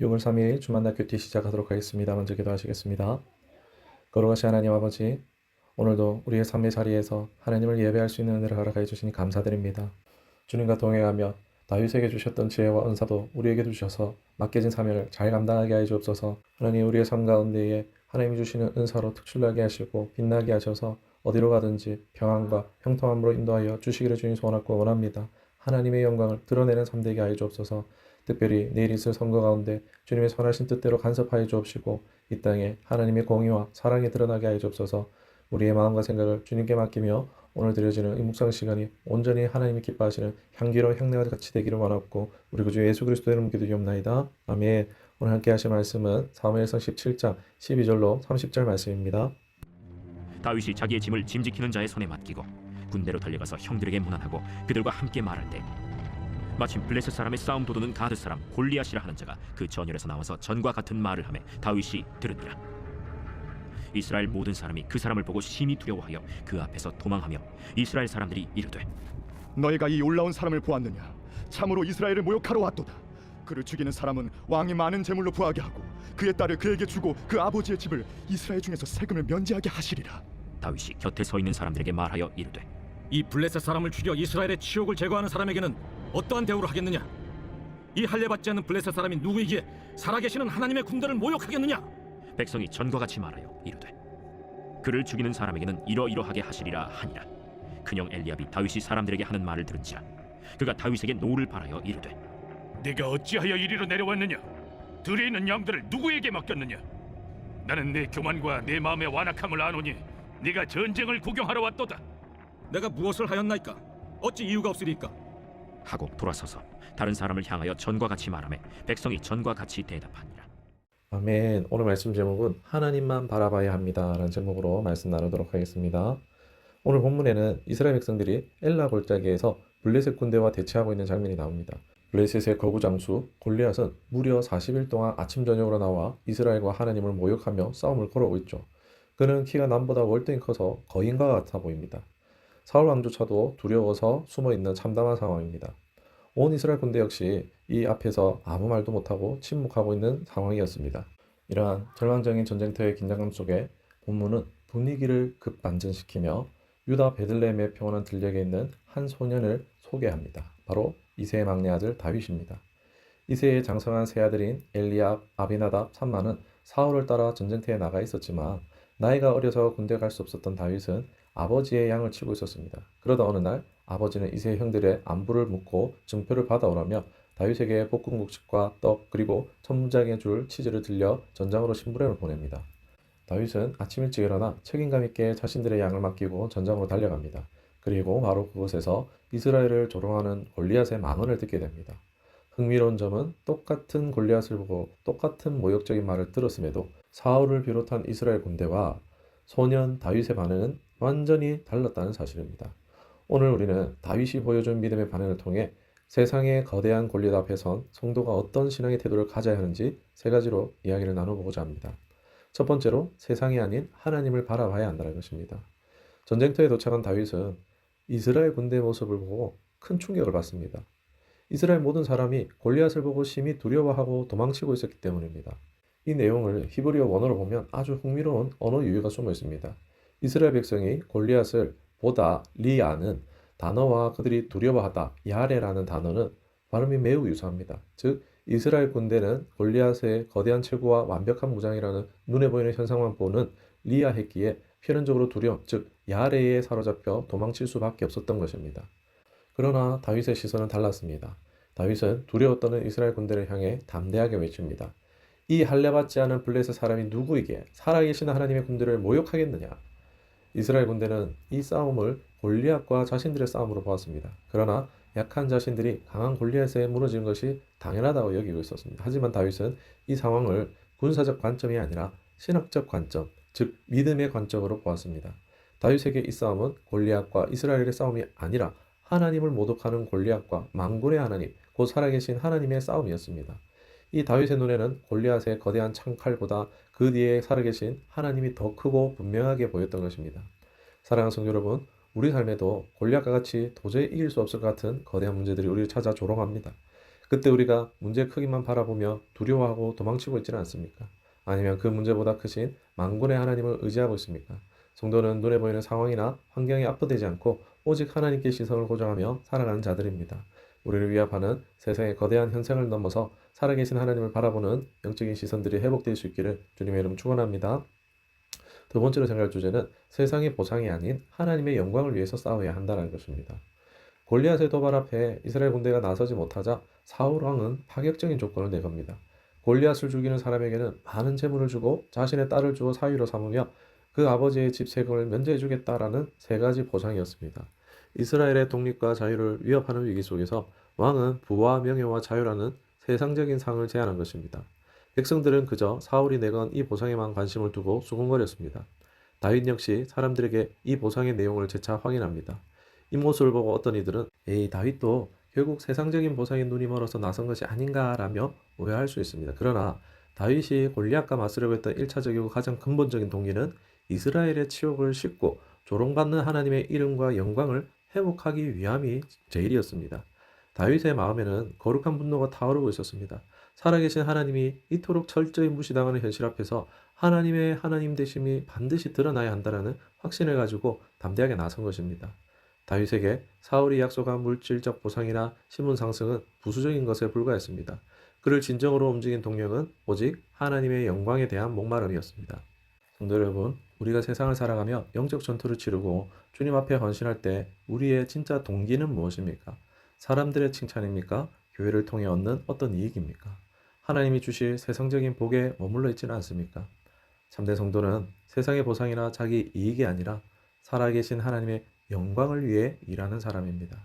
6월 3일 주만날 큐티 시작하도록 하겠습니다. 먼저 기도하시겠습니다. 거룩하신 하나님 아버지, 오늘도 우리의 삶의 자리에서 하나님을 예배할 수 있는 은혜를 허락해 주시니 감사드립니다. 주님과 동행하며 다윗에게 주셨던 지혜와 은사도 우리에게도 주셔서 맡겨진 사명을 잘 감당하게 하여 주옵소서. 하나님, 우리의 삶 가운데에 하나님이 주시는 은사로 특출나게 하시고 빛나게 하셔서 어디로 가든지 평안과 형통함으로 인도하여 주시기를 주님 소원하고 원합니다. 하나님의 영광을 드러내는 삶 되게 하여 주옵소서. 특별히 내일 있을 선거 가운데 주님의 선하신 뜻대로 간섭하여 주옵시고 이 땅에 하나님의 공의와 사랑이 드러나게 하여 주옵소서. 우리의 마음과 생각을 주님께 맡기며 오늘 드려지는 이 묵상 시간이 온전히 하나님이 기뻐하시는 향기로운 향내와 같이 되기를 원하옵고 우리 구주 예수 그리스도의 이름으로 기도드리옵나이다. 아멘. 오늘 함께 하실 말씀은 사무엘상 17장 12절로 30절 말씀입니다. 다윗이 자기의 짐을 짐지키는 자의 손에 맡기고 군대로 달려가서 형들에게 문안하고 그들과 함께 말할 때 마침 블레셋 사람의 싸움 도두는 가드 사람 골리앗이라 하는 자가 그 전열에서 나와서 전과 같은 말을 하매 다윗이 들으니라. 이스라엘 모든 사람이 그 사람을 보고 심히 두려워하여 그 앞에서 도망하며 이스라엘 사람들이 이르되 너희가 이 올라온 사람을 보았느냐? 참으로 이스라엘을 모욕하러 왔도다. 그를 죽이는 사람은 왕이 많은 재물로 부하게 하고 그의 딸을 그에게 주고 그 아버지의 집을 이스라엘 중에서 세금을 면제하게 하시리라. 다윗이 곁에 서 있는 사람들에게 말하여 이르되 이 블레셋 사람을 죽여 이스라엘의 치욕을 제거하는 사람에게는 어떠한 대우를 하겠느냐? 이 할례받지 않는 블레셋 사람이 누구이기에 살아계시는 하나님의 군대를 모욕하겠느냐? 백성이 전과 같이 말하여 이르되 그를 죽이는 사람에게는 이러이러하게 하시리라 하니라. 그녕 엘리압이 다윗이 사람들에게 하는 말을 들은지라 그가 다윗에게 노를 바라여 이르되 네가 어찌하여 이리로 내려왔느냐? 들에 있는 양들을 누구에게 맡겼느냐? 나는 내 교만과 내 마음의 완악함을 아노니 네가 전쟁을 구경하러 왔도다. 내가 무엇을 하였나이까? 어찌 이유가 없으리까? 하고 돌아서서 다른 사람을 향하여 전과 같이 말하며 백성이 전과 같이 대답하니라. 아멘. 오늘 말씀 제목은 하나님만 바라봐야 합니다 라는 제목으로 말씀 나누도록 하겠습니다. 오늘 본문에는 이스라엘 백성들이 엘라 골짜기에서 블레셋 군대와 대치하고 있는 장면이 나옵니다. 블레셋의 거구장수 골리앗은 무려 40일 동안 아침 저녁으로 나와 이스라엘과 하나님을 모욕하며 싸움을 걸어오고 있죠. 그는 키가 남보다 월등히 커서 거인과 같아 보입니다. 사울 왕조차도 두려워서 숨어있는 참담한 상황입니다. 온 이스라엘 군대 역시 이 앞에서 아무 말도 못하고 침묵하고 있는 상황이었습니다. 이러한 절망적인 전쟁터의 긴장감 속에 본문은 분위기를 급반전시키며 유다 베들레헴의 평온한 들녘에 있는 한 소년을 소개합니다. 바로 이새의 막내 아들 다윗입니다. 이새의 장성한 세 아들인 엘리압, 아비나답, 삼마는 사울을 따라 전쟁터에 나가 있었지만 나이가 어려서 군대 갈 수 없었던 다윗은 아버지의 양을 치고 있었습니다. 그러다 어느 날 아버지는 이세 형들의 안부를 묻고 증표를 받아오라며 다윗에게 볶음국수과 떡 그리고 천무장에 줄 치즈를 들려 전장으로 심부름을 보냅니다. 다윗은 아침 일찍 일어나 책임감 있게 자신들의 양을 맡기고 전장으로 달려갑니다. 그리고 바로 그곳에서 이스라엘을 조롱하는 골리앗의 망언을 듣게 됩니다. 흥미로운 점은 똑같은 골리앗을 보고 똑같은 모욕적인 말을 들었음에도 사울을 비롯한 이스라엘 군대와 소년 다윗의 반응은 완전히 달랐다는 사실입니다. 오늘 우리는 다윗이 보여준 믿음의 반응을 통해 세상의 거대한 권리 앞에선 성도가 어떤 신앙의 태도를 가져야 하는지 세 가지로 이야기를 나눠보고자 합니다. 첫 번째로 세상이 아닌 하나님을 바라봐야 한다는 것입니다. 전쟁터에 도착한 다윗은 이스라엘 군대의 모습을 보고 큰 충격을 받습니다. 이스라엘 모든 사람이 골리앗을 보고 심히 두려워하고 도망치고 있었기 때문입니다. 이 내용을 히브리어 원어로 보면 아주 흥미로운 언어 유희가 숨어 있습니다. 이스라엘 백성이 골리앗을 보다 리아는 단어와 그들이 두려워하다 야레라는 단어는 발음이 매우 유사합니다. 즉 이스라엘 군대는 골리앗의 거대한 체구와 완벽한 무장이라는 눈에 보이는 현상만 보는 리아 했기에 필연적으로 두려움, 즉 야레에 사로잡혀 도망칠 수밖에 없었던 것입니다. 그러나 다윗의 시선은 달랐습니다. 다윗은 두려워 떠는 이스라엘 군대를 향해 담대하게 외칩니다. 이 할례받지 않은 블레셋 사람이 누구에게 살아계신 하나님의 군대를 모욕하겠느냐? 이스라엘 군대는 이 싸움을 골리앗과 자신들의 싸움으로 보았습니다. 그러나 약한 자신들이 강한 골리앗에 무너지는 것이 당연하다고 여기고 있었습니다. 하지만 다윗은 이 상황을 군사적 관점이 아니라 신학적 관점, 즉 믿음의 관점으로 보았습니다. 다윗에게 이 싸움은 골리앗과 이스라엘의 싸움이 아니라 하나님을 모독하는 골리앗과 만군의 하나님, 곧 살아계신 하나님의 싸움이었습니다. 이 다윗의 눈에는 골리앗의 거대한 창칼보다 그 뒤에 살아계신 하나님이 더 크고 분명하게 보였던 것입니다. 사랑하는 성도 여러분, 우리 삶에도 골리앗과 같이 도저히 이길 수 없을 것 같은 거대한 문제들이 우리를 찾아 조롱합니다. 그때 우리가 문제 크기만 바라보며 두려워하고 도망치고 있지는 않습니까? 아니면 그 문제보다 크신 만군의 하나님을 의지하고 있습니까? 성도는 눈에 보이는 상황이나 환경에 압도되지 않고 오직 하나님께 시선을 고정하며 살아가는 자들입니다. 우리를 위협하는 세상의 거대한 현상을 넘어서 살아계신 하나님을 바라보는 영적인 시선들이 회복될 수 있기를 주님의 이름 축원합니다. 두 번째로 생각할 주제는 세상의 보상이 아닌 하나님의 영광을 위해서 싸워야 한다는 것입니다. 골리앗의 도발 앞에 이스라엘 군대가 나서지 못하자 사울 왕은 파격적인 조건을 내겁니다. 골리앗을 죽이는 사람에게는 많은 재물을 주고 자신의 딸을 주어 사위로 삼으며 그 아버지의 집 세금을 면제해 주겠다라는 세 가지 보상이었습니다. 이스라엘의 독립과 자유를 위협하는 위기 속에서 왕은 부와 명예와 자유라는 세상적인 상을 제안한 것입니다. 백성들은 그저 사울이 내건 이 보상에만 관심을 두고 수군거렸습니다. 다윗 역시 사람들에게 이 보상의 내용을 재차 확인합니다. 이 모습을 보고 어떤 이들은 에이 다윗도 결국 세상적인 보상에 눈이 멀어서 나선 것이 아닌가라며 오해할 수 있습니다. 그러나 다윗이 골리앗과 맞서려고 했던 1차적이고 가장 근본적인 동기는 이스라엘의 치욕을 씻고 조롱받는 하나님의 이름과 영광을 회복하기 위함이 제일이었습니다. 다윗의 마음에는 거룩한 분노가 타오르고 있었습니다. 살아계신 하나님이 이토록 철저히 무시당하는 현실 앞에서 하나님의 하나님 되심이 반드시 드러나야 한다는 확신을 가지고 담대하게 나선 것입니다. 다윗에게 사울이 약속한 물질적 보상이나 신분 상승은 부수적인 것에 불과했습니다. 그를 진정으로 움직인 동력은 오직 하나님의 영광에 대한 목마름이었습니다. 성도 여러분, 우리가 세상을 살아가며 영적 전투를 치르고 주님 앞에 헌신할 때 우리의 진짜 동기는 무엇입니까? 사람들의 칭찬입니까? 교회를 통해 얻는 어떤 이익입니까? 하나님이 주실 세상적인 복에 머물러 있지는 않습니까? 참된 성도는 세상의 보상이나 자기 이익이 아니라 살아계신 하나님의 영광을 위해 일하는 사람입니다.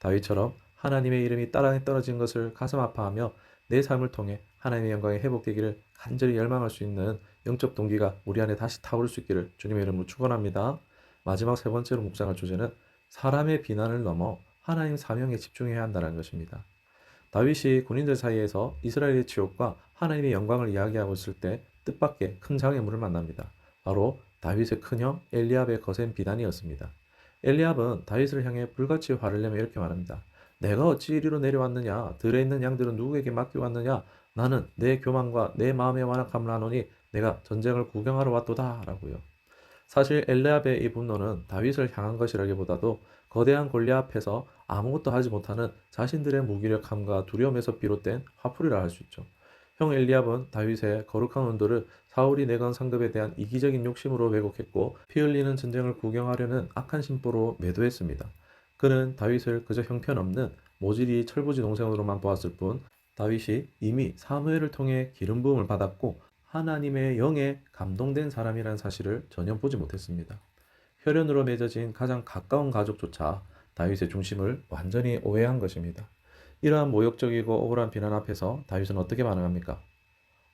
다윗처럼 하나님의 이름이 땅에 떨어진 것을 가슴 아파하며 내 삶을 통해 하나님의 영광이 회복되기를 간절히 열망할 수 있는 영적 동기가 우리 안에 다시 타오를 수 있기를 주님의 이름으로 축원합니다. 마지막 세 번째로 묵상할 주제는 사람의 비난을 넘어 하나님 사명에 집중해야 한다는 것입니다. 다윗이 군인들 사이에서 이스라엘의 치욕과 하나님의 영광을 이야기하고 있을 때 뜻밖의 큰 장애물을 만납니다. 바로 다윗의 큰형 엘리압의 거센 비난이었습니다. 엘리압은 다윗을 향해 불같이 화를 내며 이렇게 말합니다. 내가 어찌 이리로 내려왔느냐? 들에 있는 양들은 누구에게 맡겨왔느냐? 나는 내 교만과 내 마음의 완악함을 아노니 내가 전쟁을 구경하러 왔도다 라고요. 사실 엘리압의 이 분노는 다윗을 향한 것이라기보다도 거대한 골리앗 앞에서 아무것도 하지 못하는 자신들의 무기력함과 두려움에서 비롯된 화풀이라 할 수 있죠. 형 엘리압은 다윗의 거룩한 온도를 사울이 내건 상급에 대한 이기적인 욕심으로 왜곡했고 피 흘리는 전쟁을 구경하려는 악한 심보로 매도했습니다. 그는 다윗을 그저 형편없는 모질이 철부지 동생으로만 보았을 뿐 다윗이 이미 사무엘을 통해 기름 부음을 받았고 하나님의 영에 감동된 사람이라는 사실을 전혀 보지 못했습니다. 혈연으로 맺어진 가장 가까운 가족조차 다윗의 중심을 완전히 오해한 것입니다. 이러한 모욕적이고 억울한 비난 앞에서 다윗은 어떻게 반응합니까?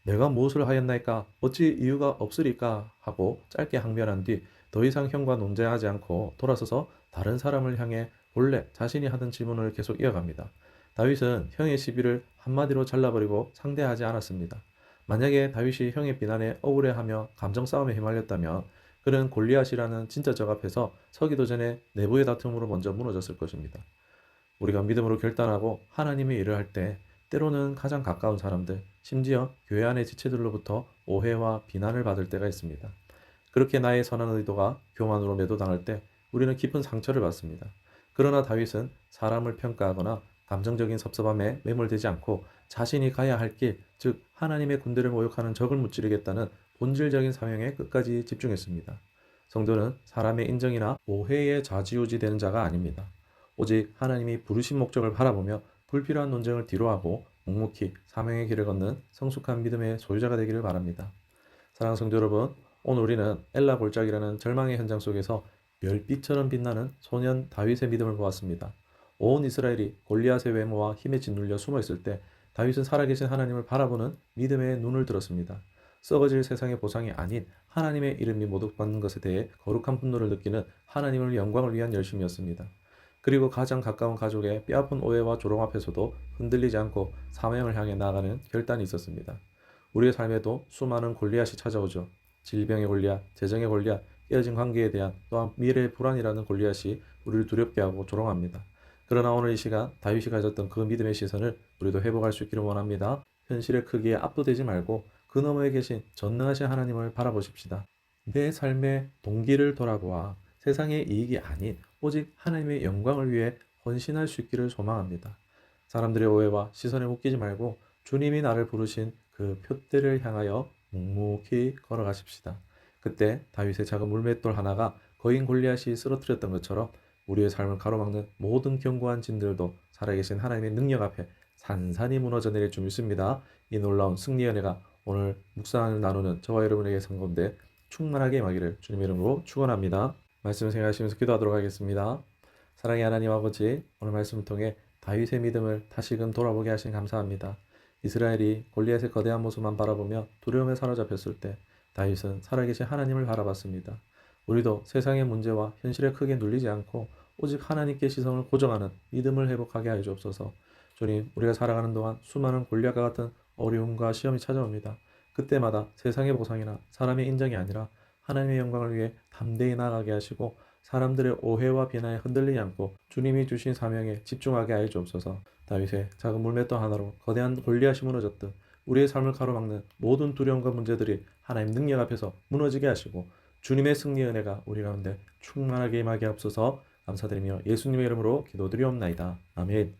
내가 무엇을 하였나이까? 어찌 이유가 없으리까? 하고 짧게 항변한 뒤 더 이상 형과 논쟁하지 않고 돌아서서 다른 사람을 향해 본래 자신이 하던 질문을 계속 이어갑니다. 다윗은 형의 시비를 한마디로 잘라버리고 상대하지 않았습니다. 만약에 다윗이 형의 비난에 억울해하며 감정 싸움에 휘말렸다면 그는 골리앗이라는 진짜 적 앞에서 서기도 전에 내부의 다툼으로 먼저 무너졌을 것입니다. 우리가 믿음으로 결단하고 하나님의 일을 할 때 때로는 가장 가까운 사람들, 심지어 교회 안의 지체들로부터 오해와 비난을 받을 때가 있습니다. 그렇게 나의 선한 의도가 교만으로 매도당할 때 우리는 깊은 상처를 받습니다. 그러나 다윗은 사람을 평가하거나 감정적인 섭섭함에 매몰되지 않고 자신이 가야 할 길, 즉 하나님의 군대를 모욕하는 적을 무찌르겠다는 본질적인 사명에 끝까지 집중했습니다. 성도는 사람의 인정이나 오해에 좌지우지되는 자가 아닙니다. 오직 하나님이 부르신 목적을 바라보며 불필요한 논쟁을 뒤로하고 묵묵히 사명의 길을 걷는 성숙한 믿음의 소유자가 되기를 바랍니다. 사랑하는 성도 여러분, 오늘 우리는 엘라 골짜기라는 절망의 현장 속에서 별빛처럼 빛나는 소년 다윗의 믿음을 보았습니다. 온 이스라엘이 골리앗의 외모와 힘에 짓눌려 숨어 있을 때 다윗은 살아계신 하나님을 바라보는 믿음의 눈을 들었습니다. 썩어질 세상의 보상이 아닌 하나님의 이름이 모독받는 것에 대해 거룩한 분노를 느끼는 하나님의 영광을 위한 열심이었습니다. 그리고 가장 가까운 가족의 뼈아픈 오해와 조롱 앞에서도 흔들리지 않고 사명을 향해 나아가는 결단이 있었습니다. 우리의 삶에도 수많은 골리앗이 찾아오죠. 질병의 골리앗, 재정의 골리앗, 깨어진 관계에 대한 또한 미래의 불안이라는 골리앗이 우리를 두렵게 하고 조롱합니다. 그러나 오늘 이 시간 다윗이 가졌던 그 믿음의 시선을 우리도 회복할 수 있기를 원합니다. 현실의 크기에 압도되지 말고 그 너머에 계신 전능하신 하나님을 바라보십시다. 내 삶의 동기를 돌아보아 세상의 이익이 아닌 오직 하나님의 영광을 위해 헌신할 수 있기를 소망합니다. 사람들의 오해와 시선에 묶이지 말고 주님이 나를 부르신 그 표대를 향하여 묵묵히 걸어가십시다. 그때 다윗의 작은 물맷돌 하나가 거인 골리앗이 쓰러뜨렸던 것처럼 우리의 삶을 가로막는 모든 견고한 진들도 살아계신 하나님의 능력 앞에 산산이 무너져 내릴 줄 믿습니다. 이 놀라운 승리의 은혜가 오늘 묵상을 나누는 저와 여러분에게 산 가운데 충만하게 임하기를 주님의 이름으로 축원합니다. 말씀을 생각하시면서 기도하도록 하겠습니다. 사랑의 하나님 아버지, 오늘 말씀을 통해 다윗의 믿음을 다시금 돌아보게 하신 감사합니다. 이스라엘이 골리앗의 거대한 모습만 바라보며 두려움에 사로잡혔을 때 다윗은 살아계신 하나님을 바라봤습니다. 우리도 세상의 문제와 현실에 크게 눌리지 않고 오직 하나님께 시선을 고정하는 믿음을 회복하게 하여 주옵소서. 주님, 우리가 살아가는 동안 수많은 골리앗과 같은 어려움과 시험이 찾아옵니다. 그때마다 세상의 보상이나 사람의 인정이 아니라 하나님의 영광을 위해 담대히 나아가게 하시고 사람들의 오해와 비난에 흔들리지 않고 주님이 주신 사명에 집중하게 하여 주옵소서. 다윗의 작은 물맷돌 하나로 거대한 골리앗이 무너졌듯 우리의 삶을 가로막는 모든 두려움과 문제들이 하나님 능력 앞에서 무너지게 하시고 주님의 승리의 은혜가 우리 가운데 충만하게 임하게 하옵소서. 감사드리며 예수님의 이름으로 기도드리옵나이다. 아멘.